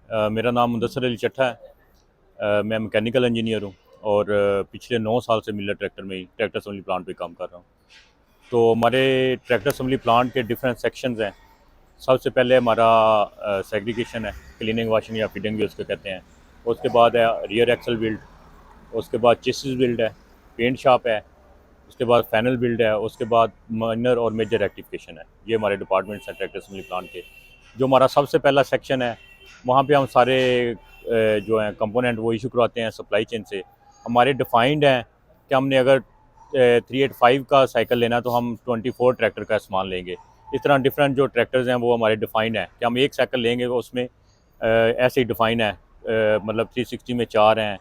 मेरा नाम मुदस्सर अली चट्ठा है। मैं मैकेनिकल इंजीनियर हूँ और पिछले 9 साल से मिलर ट्रैक्टर में ही ट्रैक्टर असम्बली प्लांट पे काम कर रहा हूँ। तो हमारे ट्रैक्टर असम्बली प्लांट के डिफरेंट सेक्शंस हैं। सबसे पहले हमारा सेग्रीगेशन है, क्लीनिंग वाशिंग या फीडिंग भी उसको कहते हैं। उसके बाद है रियर एक्सल बिल्ड, उसके बाद चेसिस बिल्ड है, पेंट शॉप है, उसके बाद फैनल बिल्ड है, उसके बाद माइनर और मेजर रेक्टिफिकेशन है। ये हमारे डिपार्टमेंट्स हैं ट्रैक्टर असम्बली प्लांट के। जो हमारा सबसे पहला सेक्शन है, वहाँ पे हम सारे जो हैं कंपोनेंट वो इशू करवाते हैं सप्लाई चेन से। हमारे डिफाइंड हैं कि हमने अगर 385 का साइकिल लेना तो हम 24 ट्रैक्टर का सामान लेंगे। इस तरह डिफरेंट जो ट्रैक्टर्स हैं वो हमारे डिफाइंड हैं कि हम एक साइकिल लेंगे वो उसमें ऐसे ही डिफाइन है। मतलब 360 में 4 हैं,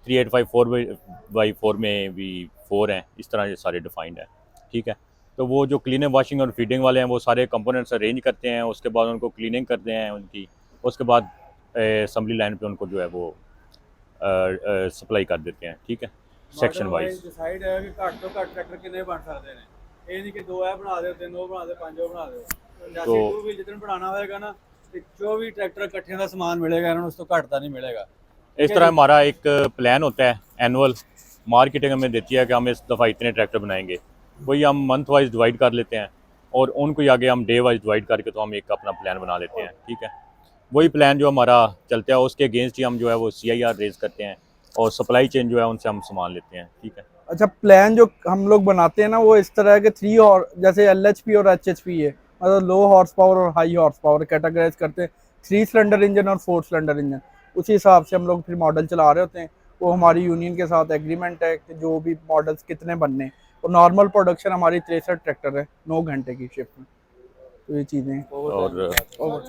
385 4x4 में भी 4 हैं। इस तरह ये सारे डिफाइंड हैं। ठीक है। तो वो जो क्लीनिंग वाशिंग और फीडिंग वाले हैं वो सारे कंपोनेंट्स अरेंज करते हैं, उसके बाद उनको क्लीनिंग करते हैं उनकी, उसके बाद असम्बली लाइन पे उनको जो है वो सप्लाई कर देते हैं। ठीक है, सेक्शन वाइज। डिसाइड है कि घट तो घट ट्रैक्टर कितने बन सकते हैं। ये नहीं कि दो है बना दो, तीन वो बना दो, पांच वो बना दो। तो जैसे टू व्हील जितना बनाना होगा ना, जो भी ट्रैक्टर इकट्ठे का सामान मिलेगा इन्होंने उसको घटता नहीं मिलेगा। इस तरह हमारा एक प्लान होता है एनुअल। मार्केटिंग हमें देती है कि हम इस दफ़ा इतने ट्रैक्टर बनाएंगे, वही हम मंथ वाइज डिवाइड कर लेते हैं और उनको ही आगे हम डे वाइज डिवाइड करके तो हम एक अपना प्लान बना लेते हैं। ठीक है, वही प्लान जो हमारा चलता है उसके अगेंस्ट ही हम जो है वो CIR रेज करते हैं और सप्लाई चेन जो है उनसे हम सामान लेते हैं। ठीक है। अच्छा, प्लान जो हम लोग बनाते हैं ना वो इस तरह के थ्री, और जैसे LHP और HHP है, मतलब लो हॉर्स पावर और हाई हॉर्स पावर कैटेगराइज करते हैं। 3 सिलेंडर इंजन और 4 सिलेंडर इंजन, उसी हिसाब से हम लोग फिर मॉडल चला रहे होते हैं। वो हमारी यूनियन के साथ एग्रीमेंट है कि जो भी मॉडल्स कितने बनने। और नॉर्मल प्रोडक्शन हमारी 63 ट्रैक्टर है 9 घंटे की शिफ्ट में। तो ये चीज़ें और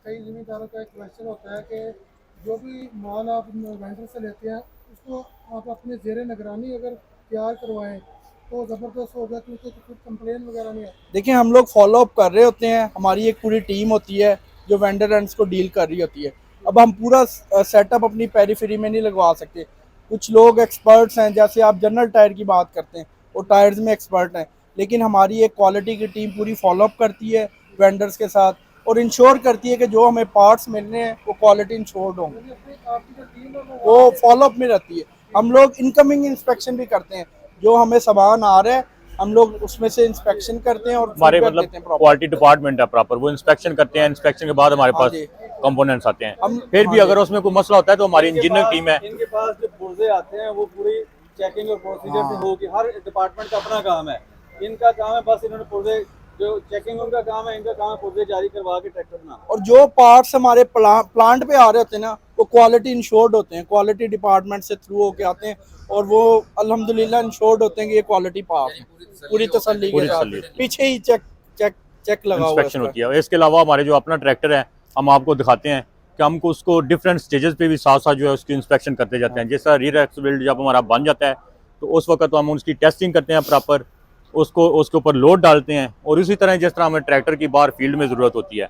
कई जिम्मेदारों का एक क्वेश्चन होता है कि जो भी माल आप वेंडर से लेते हैं उसको आप अपने जेर निगरानी अगर तैयार करवाएं तो ज़बरदस्त होगा, क्योंकि तो फिर कंप्लेन वगैरह नहीं आती। देखिए, हम लोग फॉलो अप कर रहे होते हैं, हमारी एक पूरी टीम होती है जो वेंडर एंड्स को डील कर रही होती है। अब हम पूरा सेटअप अपनी पेरीफेरी में नहीं लगवा सकते। कुछ लोग एक्सपर्ट्स हैं, जैसे आप जनरल टायर की बात करते हैं, वो टायर्स में एक्सपर्ट हैं, लेकिन हमारी एक क्वालिटी की टीम पूरी फॉलो अप करती है वेंडर्स के साथ और इंश्योर करती है कि जो हमें पार्ट्स मिल रहे हैं वो क्वालिटी इंश्योर्ड होंगे। आपकी जो टीम है वो फॉलो अप में रहती है। हम लोग इनकमिंग इंस्पेक्शन भी करते हैं, जो हमें सामान आ रहा है हम लोग उसमें से इंस्पेक्शन करते हैं और हमारे फीडबैक मतलब देते हैं प्रॉपर। क्वालिटी डिपार्टमेंट है प्रॉपर, वो इंस्पेक्शन करते हैं। इंस्पेक्शन के बाद हमारे हाँ पास जी। कंपोनेंट्स आते हैं। हम फिर भी हाँ जी। अगर उसमें कोई मसला होता है तो हमारी इंजीनियरिंग टीम है। इनके पास जो पुर्जे आते हैं वो पूरी चेकिंग और प्रोसीजर से हाँ। होगी। हर डिपार्टमेंट का अपना काम है। इनका काम है बस इन्होंने पुर्जे, जो चेकिंग उनका काम है, इनका काम है पुर्जे जारी करवा के ट्रैक्टर बनाना। और जो पार्ट्स हमारे प्लांट पे आ रहे होते हैं ना, वो क्वालिटी इंश्योर्ड होते हैं, क्वालिटी डिपार्टमेंट से थ्रू होके आते हैं और वो अल्हम्दुलिल्लाह इंश्योर्ड होते हैं कि ये क्वालिटी पास है। पूरी तसल्ली के पूरी साथ तसल्ली पीछे ही चेक चेक चेक लगा हुआ है इंस्पेक्शन इसका। होती है। इसके अलावा हमारे जो अपना ट्रैक्टर है हम आपको दिखाते हैं कि हमको उसको डिफरेंट स्टेजेस पे भी साथ साथ जो है उसकी इंस्पेक्शन करते जाते हैं। जैसा रियर एक्स बिल्ड जब हमारा बन जाता है तो उस वक्त तो हम उसकी टेस्टिंग करते हैं प्रॉपर, उसको उसके ऊपर लोड डालते हैं और इसी तरह जिस तरह हमें ट्रैक्टर की बाहर फील्ड में ज़रूरत होती है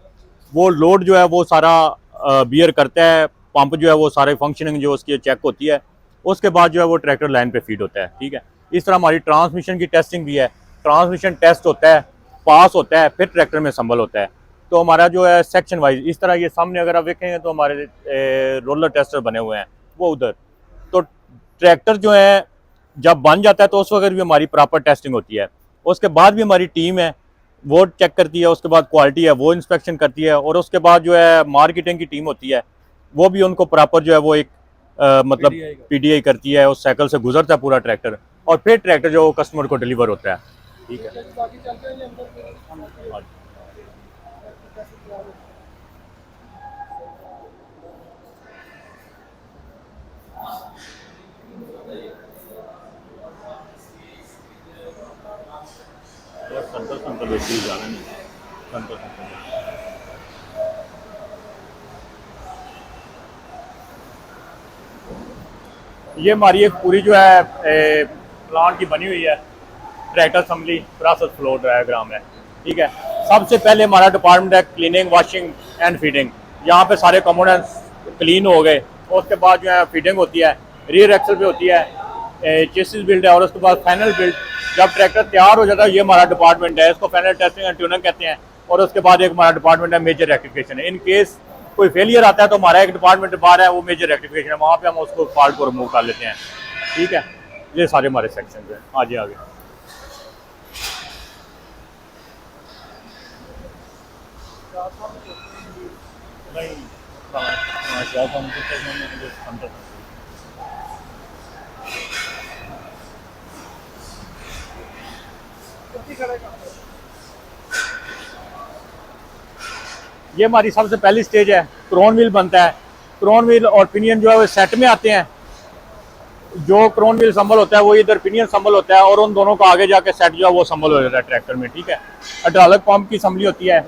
वो लोड जो है वो सारा बियर करता है। पंप जो है वो सारे फंक्शनिंग जो उसकी चेक होती है, उसके बाद जो है वो ट्रैक्टर लाइन पे फीड होता है। ठीक है। इस तरह हमारी ट्रांसमिशन की टेस्टिंग भी है। ट्रांसमिशन टेस्ट होता है, पास होता है, फिर ट्रैक्टर में संभल होता है। तो हमारा जो है सेक्शन वाइज इस तरह, ये सामने अगर आप देखेंगे तो हमारे रोलर टेस्टर बने हुए हैं वो उधर। तो ट्रैक्टर जो है जब बन जाता है तो उस वक्त भी हमारी प्रॉपर टेस्टिंग होती है। उसके बाद भी हमारी टीम है वो चेक करती है, उसके बाद क्वालिटी है वो इंस्पेक्शन करती है और उसके बाद जो है मार्केटिंग की टीम होती है वो भी उनको प्रॉपर जो है वो एक मतलब PDI करती है। उस साइकिल से गुजरता है पूरा ट्रैक्टर और फिर ट्रैक्टर जो कस्टमर को डिलीवर होता है। ठीक है। बाकी चलते हैं ये अंदर हाँ। कैसे तैयार होता है। ये हमारी एक पूरी जो है प्लांट की बनी हुई है tractor assembly process flow diagram है। ठीक है। सबसे पहले हमारा डिपार्टमेंट है क्लीनिंग वाशिंग एंड फीडिंग। यहाँ पे सारे कंपोनेंट्स क्लीन हो गए, उसके बाद जो है फीडिंग होती है, रियर एक्सल पे होती है, चेसिस बिल्ड है और उसके बाद फाइनल बिल्ड। जब ट्रैक्टर तैयार हो जाता है ये हमारा डिपार्टमेंट है, इसको फाइनल टेस्टिंग एंड ट्यूनिंग कहते हैं। और उसके बाद एक हमारा डिपार्टमेंट है मेजर रेक्टिफिकेशन। इन केस कोई फेलियर आता है तो हमारा एक डिपार्टमेंट बाहर है, वो मेजर रेक्टिफिकेशन है, वहाँ पे हम उसको फॉल्ट को रिमूव कर लेते हैं। ठीक है, ये सारे हमारे सेक्शन हैं। आगे आगे ये हमारी सबसे पहली स्टेज है, क्रोन व्हील बनता है। क्रोन व्हील और पिनियन जो है वो सेट में आते हैं। जो क्रोन व्हील संभल होता है वो इधर पिनियन संभल होता है, और उन दोनों का आगे जाके सेट जो है वो संभल हो जाता है ट्रैक्टर में। ठीक है, हाइड्रोलिक पंप की असम्बली होती है।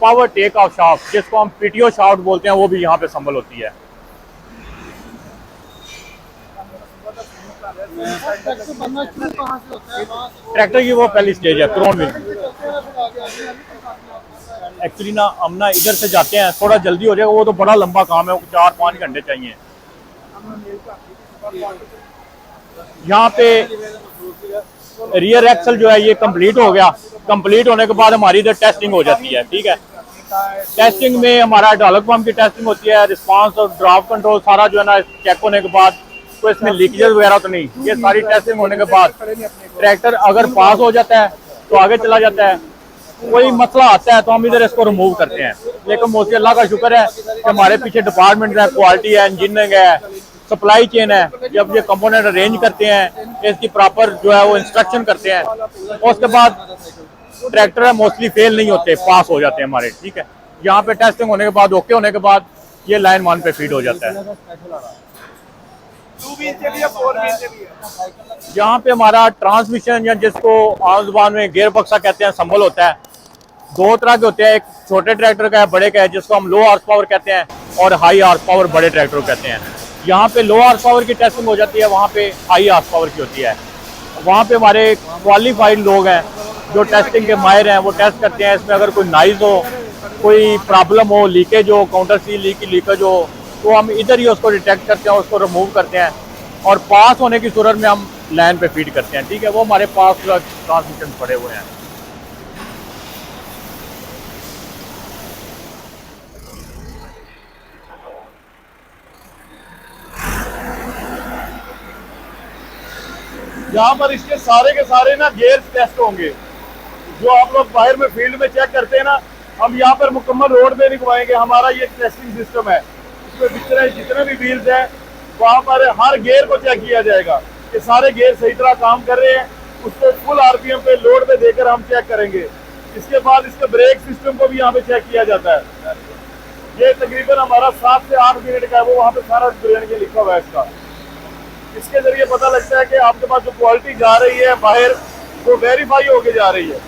पावर टेक ऑफ शाफ्ट, जिसको हम पीटीओ शाफ्ट बोलते हैं, वो भी यहाँ पे संभल होती है। ट्रैक्टर बनना शुरू कहाँ से होता है? वहाँ से ट्रैक्टर की वो पहली स्टेज है, क्रोन व्हील। चलते हैं फिर आगे आगे एक्चुअली ना हम ना इधर से जाते हैं, थोड़ा जल्दी हो जाएगा, वो तो बड़ा लंबा काम है, वो 4-5 घंटे चाहिए। यहाँ पे रियर एक्सल जो है ये कंप्लीट हो गया। कंप्लीट होने के बाद हमारी इधर टेस्टिंग हो जाती है। ठीक है, टेस्टिंग में हमारा हाइड्रोलिक पंप की टेस्टिंग होती है, रिस्पांस और ड्राफ्ट कंट्रोल सारा जो है ना चेक होने के बाद, तो इसमें लीकेजेस वगैरह तो नहीं, ये सारी टेस्टिंग होने के बाद ट्रैक्टर अगर पास हो जाता है तो आगे चला जाता है। कोई मसला आता है तो हम इधर इसको रिमूव करते हैं। लेकिन मोस्टली अल्लाह का शुक्र है कि हमारे पीछे डिपार्टमेंट है, क्वालिटी है, इंजीनियरिंग है, सप्लाई चेन है। जब ये कंपोनेंट अरेंज करते हैं, इसकी प्रॉपर जो है वो इंस्ट्रक्शन करते हैं, और उसके बाद ट्रैक्टर मोस्टली फेल नहीं होते, पास हो जाते हैं हमारे। ठीक है, यहाँ पे टेस्टिंग होने के बाद, ओके होने के बाद, ये लाइन 1 पे फीड हो जाता है। यहाँ पे हमारा ट्रांसमिशन, या जिसको आम जुबान में गियर बक्सा कहते हैं, संभल होता है। 2 तरह के होते हैं, एक छोटे ट्रैक्टर का है, बड़े का है, जिसको हम लो हार्स पावर कहते हैं, और हाई हार्स पावर बड़े ट्रैक्टर कहते हैं। यहाँ पे लो हार्स पावर की टेस्टिंग हो जाती है, वहाँ पे हाई हार्स पावर की होती है। वहाँ पे हमारे क्वालिफाइड लोग हैं जो टेस्टिंग के माहिर हैं, वो टेस्ट करते हैं। इसमें अगर कोई नाइज हो, कोई प्रॉब्लम हो, लीकेज हो, काउंटर सी लीकेज हो, तो हम इधर ही उसको डिटेक्ट करते हैं, उसको रिमूव करते हैं, और पास होने की सूरत में हम लाइन पे फीड करते हैं। ठीक है, वो हमारे पास ट्रांसमिशन पड़े हुए हैं। यहाँ पर इसके सारे के सारे ना गियर टेस्ट होंगे, जो आप लोग बाहर में फील्ड में चेक करते हैं ना, हम यहाँ पर मुकम्मल रोड में निकलवाएंगे। हमारा ये टेस्टिंग सिस्टम है, इसमें जितने भी व्हील्स हैं वहाँ पर हर गियर को चेक किया जाएगा कि सारे गियर सही तरह काम कर रहे हैं। उसको फुल आरपीएम पे लोड पे देकर हम चेक करेंगे। इसके बाद इसके ब्रेक सिस्टम को भी यहाँ पे चेक किया जाता है। ये तकरीबन हमारा 7 से 8 मिनट का है, वो वहाँ पे सारा ब्रेन के लिखा हुआ है इसका। इसके जरिए पता लगता है कि आपके पास जो क्वालिटी जा रही है बाहर, वो वेरीफाई होके जा रही है।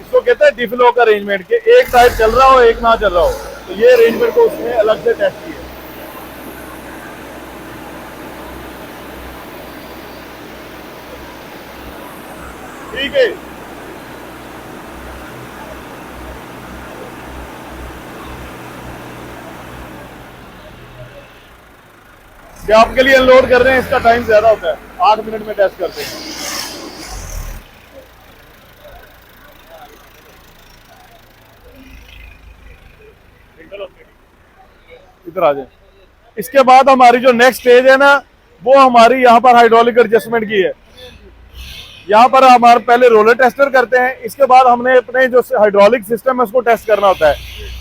इसको कहते हैं डिफ्लो का अरेंजमेंट, के एक साइड चल रहा हो, एक ना चल रहा हो, तो ये अरेंजमेंट को उसने अलग से टेस्ट किया। ठीक है, ये आपके लिए अनलोड कर रहे हैं, इसका टाइम ज्यादा होता है, 8 मिनट में टेस्ट करते हैं। इधर आ जाए। इसके बाद हमारी जो नेक्स्ट स्टेज है ना, वो हमारी यहाँ पर हाइड्रोलिक एडजस्टमेंट की है। यहाँ पर हमारे पहले रोलर टेस्टर करते हैं, इसके बाद हमने अपने जो हाइड्रोलिक सिस्टम है उसको टेस्ट करना होता है।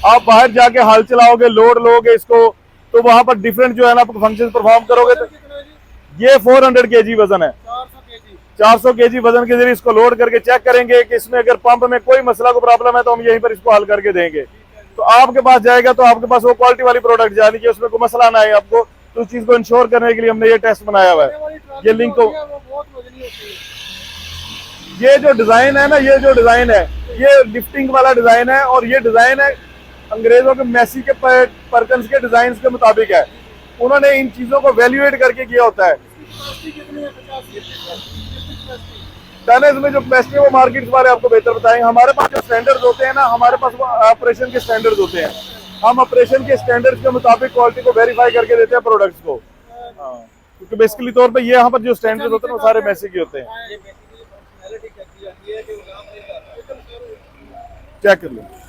आप बाहर जाके हल चलाओगे, लोड लोगे इसको, तो वहां पर डिफरेंट जो है ना फंक्शन परफॉर्म करोगे। तो ये 400 kg वजन है, 400 kg वजन के जरिए इसको लोड करके चेक करेंगे कि इसमें अगर पंप में कोई मसला को प्रॉब्लम है तो हम यहीं पर इसको हल करके देंगे। तो आपके पास जाएगा तो आपके पास वो क्वालिटी वाली प्रोडक्ट जानी कि उसमें कोई मसला ना आए आपको। तो उस चीज को इंश्योर करने के लिए हमने ये टेस्ट बनाया हुआ है। ये लिंक को, ये जो डिजाइन है ना, ये जो डिजाइन है ये लिफ्टिंग वाला डिजाइन है, और ये डिजाइन है अंग्रेजों के मेसी के परकंस के डिजाइन के मुताबिक है। उन्होंने इन चीजों को वैल्यूएट करके किया होता है। टनेज में जो कैपेसिटी है वो मार्केट वाले आपको बेहतर बताएंगे। हमारे पास जो स्टैंडर्ड्स होते हैं ना, हमारे पास वो ऑपरेशन के स्टैंडर्ड्स होते हैं। हम ऑपरेशन के स्टैंडर्ड्स के मुताबिक क्वालिटी को वेरीफाई करके देते हैं प्रोडक्ट्स को। क्योंकि बेसिकली तौर पे ये यहाँ पर जो स्टैंडर्ड्स होते हैं वो सारे मैसी के होते हैं। चेक कर लो।